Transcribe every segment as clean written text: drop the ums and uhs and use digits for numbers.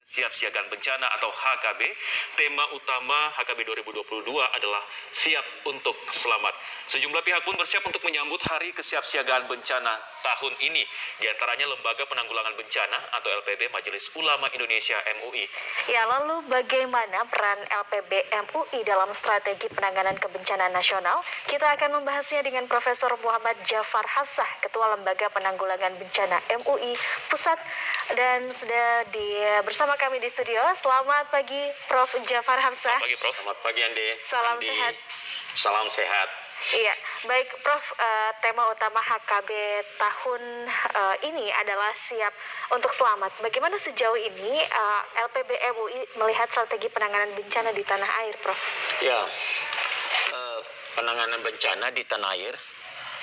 Kesiapsiagaan Bencana atau HKB. Tema utama HKB 2022 adalah Siap untuk Selamat. Sejumlah pihak pun bersiap untuk menyambut Hari Kesiapsiagaan Bencana tahun ini. Di antaranya Lembaga Penanggulangan Bencana atau LPB Majelis Ulama Indonesia MUI. Ya, lalu bagaimana peran LPB MUI dalam strategi penanganan kebencanaan nasional? Kita akan membahasnya dengan Profesor Muhammad Jafar Hafsah, Ketua Lembaga Penanggulangan Bencana MUI Pusat, dan sudah bersama kami di studio. Selamat pagi, Prof. Jafar Hafsah. Selamat pagi, Prof. Selamat pagi, Andi. Salam sehat. Salam sehat. Iya, baik Prof, tema utama HKB tahun ini adalah Siap untuk Selamat. Bagaimana sejauh ini LPB MUI melihat strategi penanganan bencana di tanah air, Prof? Ya, penanganan bencana di tanah air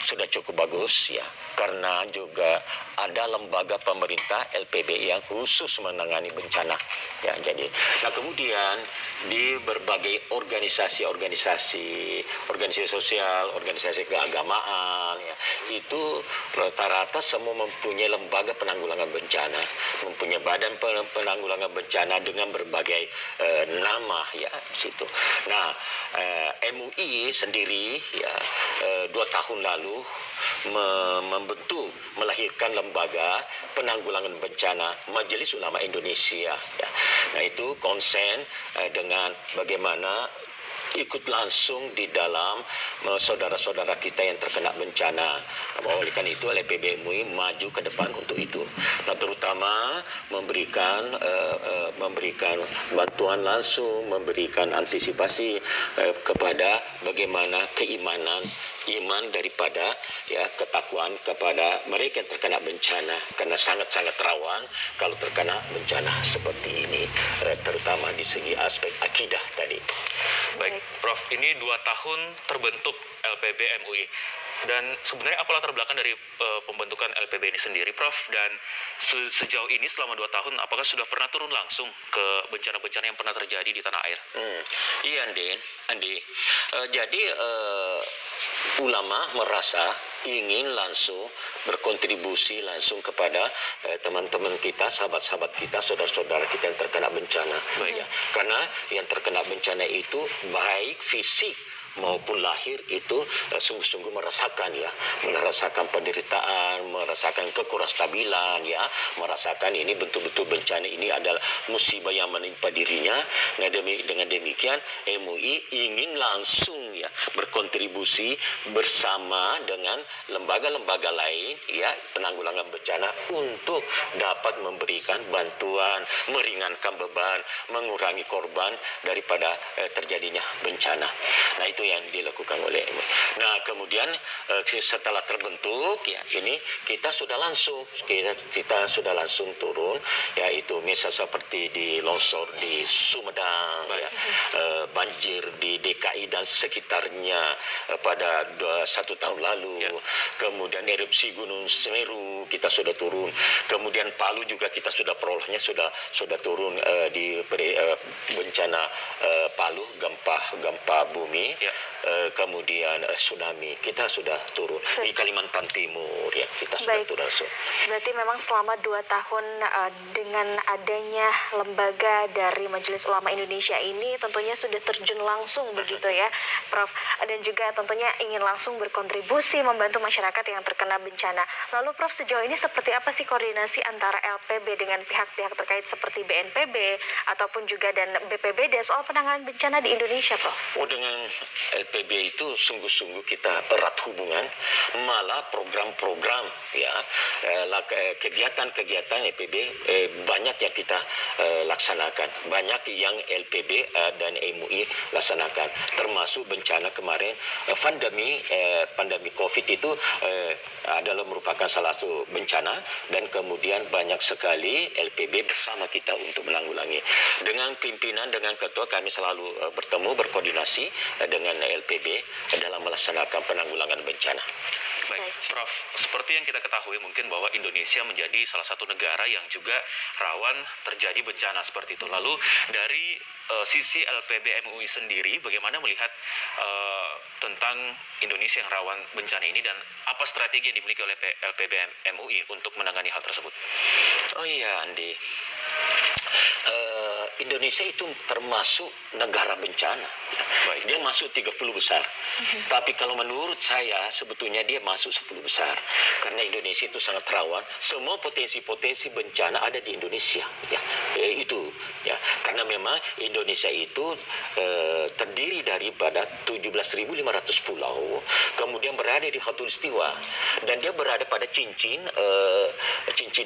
sudah cukup bagus ya, karena juga ada lembaga pemerintah LPB yang khusus menangani bencana ya. Jadi, nah kemudian di berbagai organisasi sosial, organisasi keagamaan ya, itu rata-rata semua mempunyai lembaga penanggulangan bencana, mempunyai badan penanggulangan bencana dengan berbagai nama ya di situ. Nah, MUI sendiri ya 2 tahun lalu melahirkan lembaga penanggulangan bencana Majelis Ulama Indonesia ya. Nah, itu konsen dengan bagaimana ikut langsung di dalam saudara-saudara kita yang terkena bencana. Oleh karena itu LPB MUI maju ke depan untuk itu. Nah, terutama memberikan bantuan langsung, memberikan antisipasi kepada bagaimana iman daripada ya ketakwaan kepada mereka yang terkena bencana, karena sangat-sangat rawan kalau terkena bencana seperti ini, terutama di segi aspek akidah tadi. Baik, Prof, ini 2 tahun terbentuk LPB MUI. Dan sebenarnya apa latar belakang dari pembentukan LPB ini sendiri, Prof? Dan sejauh ini selama 2 tahun, apakah sudah pernah turun langsung ke bencana-bencana yang pernah terjadi di tanah air? Iya, Andi. Jadi ulama merasa ingin langsung berkontribusi langsung kepada teman-teman kita, sahabat-sahabat kita, saudara-saudara kita yang terkena bencana. Ya. Karena yang terkena bencana itu baik fisik maupun lahir itu sungguh-sungguh merasakan penderitaan, merasakan kekurastabilan ya, merasakan ini betul-betul bencana ini adalah musibah yang menimpa dirinya. Nah, dengan demikian MUI ingin langsung ya berkontribusi bersama dengan lembaga-lembaga lain ya penanggulangan bencana untuk dapat memberikan bantuan, meringankan beban, mengurangi korban daripada terjadinya bencana. Nah, itu yang dilakukan oleh MUI. Nah, kemudian setelah terbentuk ya ini kita sudah langsung turun, yaitu misalnya seperti di longsor di Sumedang ya, banjir di DKI dan sekitarnya pada 1 tahun lalu ya. Kemudian erupsi Gunung Semeru kita sudah turun, kemudian Palu juga kita sudah perolehnya sudah turun di bencana Palu, gempa bumi ya. Kemudian tsunami kita sudah turun di Kalimantan Timur ya, kita sudah turun langsung. Berarti memang selama 2 tahun dengan adanya lembaga dari Majelis Ulama Indonesia ini tentunya sudah terjun langsung begitu ya, Prof, dan juga tentunya ingin langsung berkontribusi membantu masyarakat yang terkena bencana. Lalu Prof, sejauh ini seperti apa sih koordinasi antara LPB dengan pihak-pihak terkait seperti BNPB ataupun juga dan BPBD soal penanganan bencana di Indonesia, Prof? Dengan LPB itu sungguh-sungguh kita erat hubungan, malah program-program ya, kegiatan-kegiatan LPB banyak yang kita laksanakan, banyak yang LPB dan MUI laksanakan, termasuk bencana kemarin pandemi COVID itu adalah merupakan salah satu bencana, dan kemudian banyak sekali LPB bersama kita untuk menanggulangi. Dengan pimpinan, dengan ketua kami selalu bertemu, berkoordinasi dengan LPB dalam melaksanakan penanggulangan bencana. Baik, Prof. Seperti yang kita ketahui mungkin bahwa Indonesia menjadi salah satu negara yang juga rawan terjadi bencana seperti itu. Lalu dari sisi LPB MUI sendiri, bagaimana melihat tentang Indonesia yang rawan bencana ini dan apa strategi yang dimiliki oleh LPB MUI untuk menangani hal tersebut? Oh iya, Andi. Indonesia itu termasuk negara bencana. Baik. Dia masuk 30 besar. Tapi kalau menurut saya sebetulnya dia masuk 10 besar. Karena Indonesia itu sangat rawan. Semua potensi-potensi bencana ada di Indonesia. Ya, itu. Ya, karena memang Indonesia itu terdiri daripada 17.500 pulau. Kemudian berada di Khatulistiwa. Dan dia berada pada cincin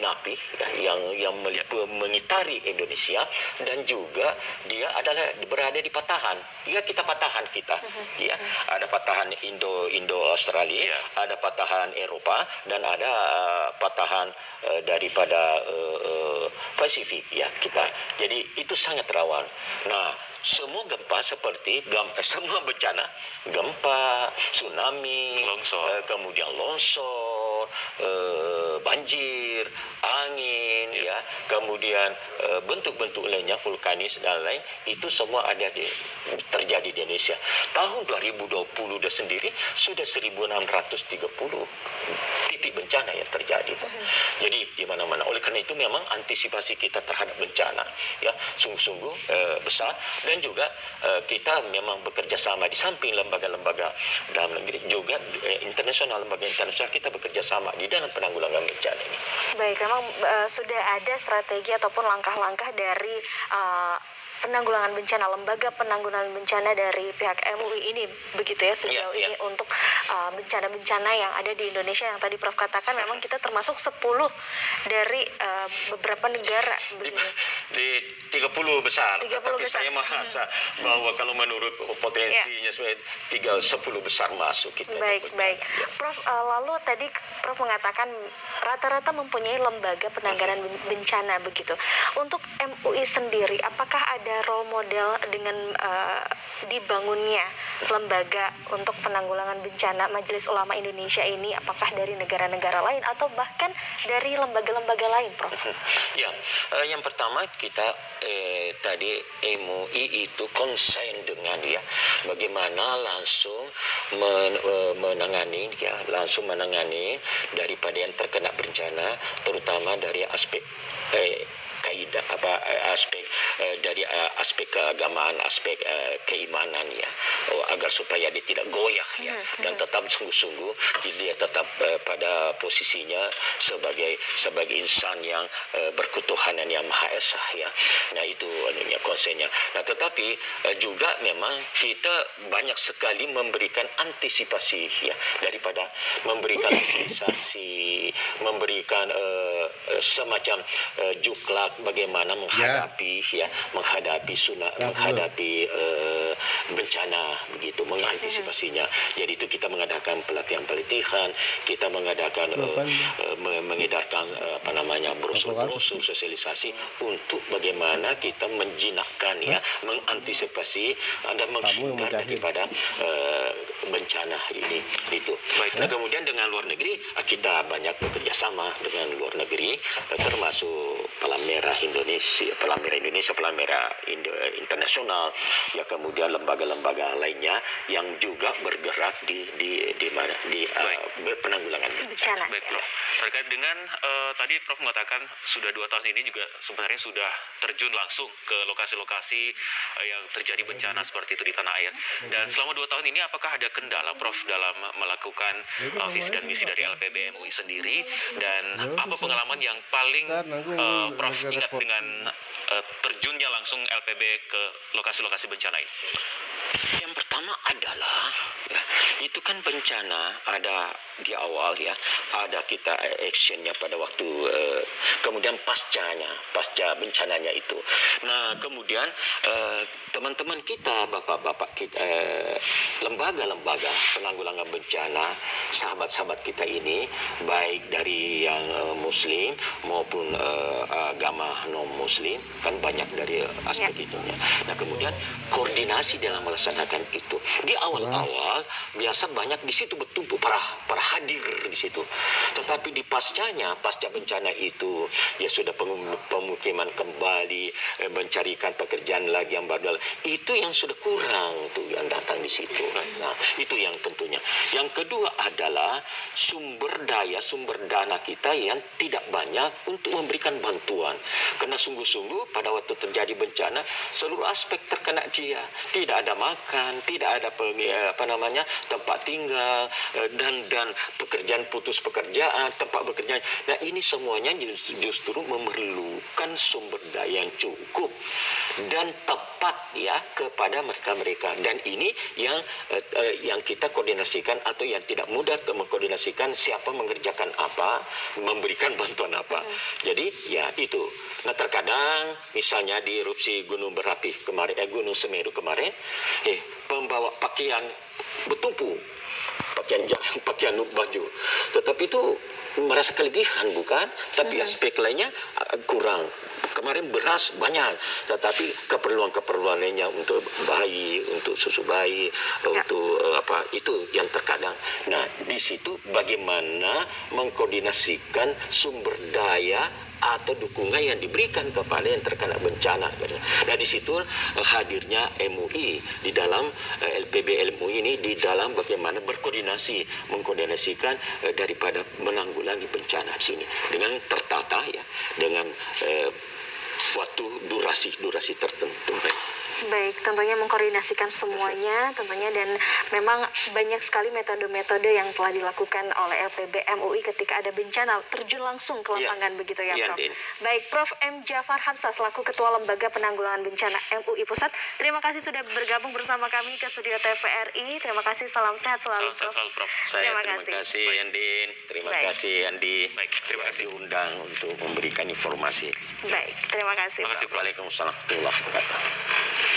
api ya, yang mengitari Indonesia, dan juga dia adalah berada di patahan. Ya, kita patahan kita. Ya, ada patahan Indo Australia, ada patahan Eropa, dan ada patahan daripada Pasifik ya kita. Jadi itu sangat rawan. Nah, semua gempa seperti semua bencana, gempa, tsunami, kemudian longsor, banjir, angin, ya, kemudian bentuk-bentuk lainnya vulkanis dan lain, itu semua ada terjadi di Indonesia. Tahun 2020 sendiri sudah 1630 titik bencana yang terjadi. Jadi di mana-mana. Oleh karena itu memang antisipasi kita terhadap bencana ya sungguh-sungguh besar, dan juga kita memang bekerja sama di samping lembaga-lembaga dalam negeri juga lembaga internasional, kita bekerja sama di dalam penanggulangan bencana ini. Baik, memang sudah ada strategi ataupun langkah-langkah dari penanggulangan bencana, lembaga penanggulangan bencana dari pihak MUI ini, begitu ya sejauh ini untuk bencana-bencana yang ada di Indonesia yang tadi Prof katakan memang kita termasuk 10 dari beberapa negara di 30 besar. 30 Tapi besar. saya merasa bahwa kalau menurut potensinya 10 besar masuk kita. Baik. Prof, lalu tadi Prof mengatakan rata-rata mempunyai lembaga penanggulangan bencana begitu. Untuk MUI sendiri, apakah ada role model dengan dibangunnya lembaga untuk penanggulangan bencana Majelis Ulama Indonesia ini, apakah dari negara-negara lain atau bahkan dari lembaga-lembaga lain, Prof? Ya, yang pertama kita tadi MUI itu konsen dengan bagaimana langsung menangani daripada yang terkena bencana, terutama dari aspek aspek keagamaan, aspek keimanan agar supaya dia tidak goyah dan tetap sungguh-sungguh dia tetap pada posisinya sebagai insan yang berketuhanan yang Maha Esa Nah itu konsennya. Nah tetapi juga memang kita banyak sekali memberikan antisipasi daripada memberikan mobilisasi, memberikan semacam juklak bagaimana menghadapi bencana begitu, mengantisipasinya. Jadi itu kita mengadakan pelatihan, kita mengadakan mengedarkan brosur sosialisasi untuk bagaimana kita menjinakkan mengantisipasi dan menghindar daripada bencana ini itu. Nah kemudian dengan luar negeri kita banyak bekerja sama dengan luar negeri, termasuk Palang Merah Indonesia, Palang Merah Internasional, kemudian lembaga-lembaga lainnya yang juga bergerak di penanggulangan bencana. Baik, Prof. Terkait dengan tadi Prof mengatakan sudah 2 tahun ini juga sebenarnya sudah terjun langsung ke lokasi-lokasi yang terjadi bencana seperti itu di tanah air. Dan selama 2 tahun ini apakah ada kendala, Prof, dalam melakukan visi dan misi dari LPB MUI sendiri, dan apa pengalaman yang paling Prof ingat dengan terjunnya langsung LPB ke lokasi-lokasi bencana ini? Yang pertama adalah itu kan bencana ada di awal ada kita actionnya pada waktu kemudian pasca bencananya itu. Nah kemudian teman-teman kita, bapak-bapak kita, lembaga-lembaga penanggulangan bencana, sahabat-sahabat kita ini baik dari yang muslim maupun agama non muslim kan banyak dari aspek itunya. Nah kemudian koordinasi dalam melaksanakan itu situ. Di awal-awal biasa banyak di situ bertumpuk para hadir di situ. Tetapi di pasca bencana itu ya sudah pemukiman kembali, mencarikan pekerjaan lagi yang baru. Itu yang sudah kurang tuh yang datang di situ. Nah, itu yang tentunya. Yang kedua adalah sumber dana kita yang tidak banyak untuk memberikan bantuan. Karena sungguh-sungguh pada waktu terjadi bencana seluruh aspek terkena dia. Tidak ada makan, tidak ada tempat tinggal, dan pekerjaan putus pekerjaan, tempat bekerja. Nah, ini semuanya justru memerlukan sumber daya yang cukup dan tepat ya kepada mereka. Dan ini yang kita koordinasikan atau yang tidak mudah mengkoordinasikan siapa mengerjakan apa, memberikan bantuan apa. Jadi ya itu. Nah, terkadang misalnya di erupsi Gunung Berapi kemarin, Gunung Semeru kemarin, pembawa pakaian bertumpu, pakaian baju. Tetapi itu merasa kelebihan bukan? Tapi aspek lainnya kurang. Kemarin beras banyak, tetapi keperluan lainnya untuk bayi, untuk susu bayi, untuk itu yang terkadang. Nah, di situ bagaimana mengkoordinasikan sumber daya atau dukungan yang diberikan kepada yang terkena bencana. Nah, di situ hadirnya MUI di dalam LPB MUI ini di dalam bagaimana mengkoordinasikan daripada menanggulangi bencana di sini dengan tertata ya, dengan waktu durasi tertentu. Baik, tentunya mengkoordinasikan semuanya tentunya, dan memang banyak sekali metode-metode yang telah dilakukan oleh LPB MUI ketika ada bencana, terjun langsung ke lapangan begitu ya, Prof. Din. Baik, Prof. M. Jafar Hamzah selaku Ketua Lembaga Penanggulangan Bencana MUI Pusat, terima kasih sudah bergabung bersama kami ke studio TVRI. Terima kasih, salam sehat selalu, Prof. Prof. Terima kasih Andin. Terima kasih Andi. Baik, terima kasih. Diundang untuk memberikan informasi. Baik, terima kasih, Prof. Waalaikumsalam warahmatullahi wabarakatuh.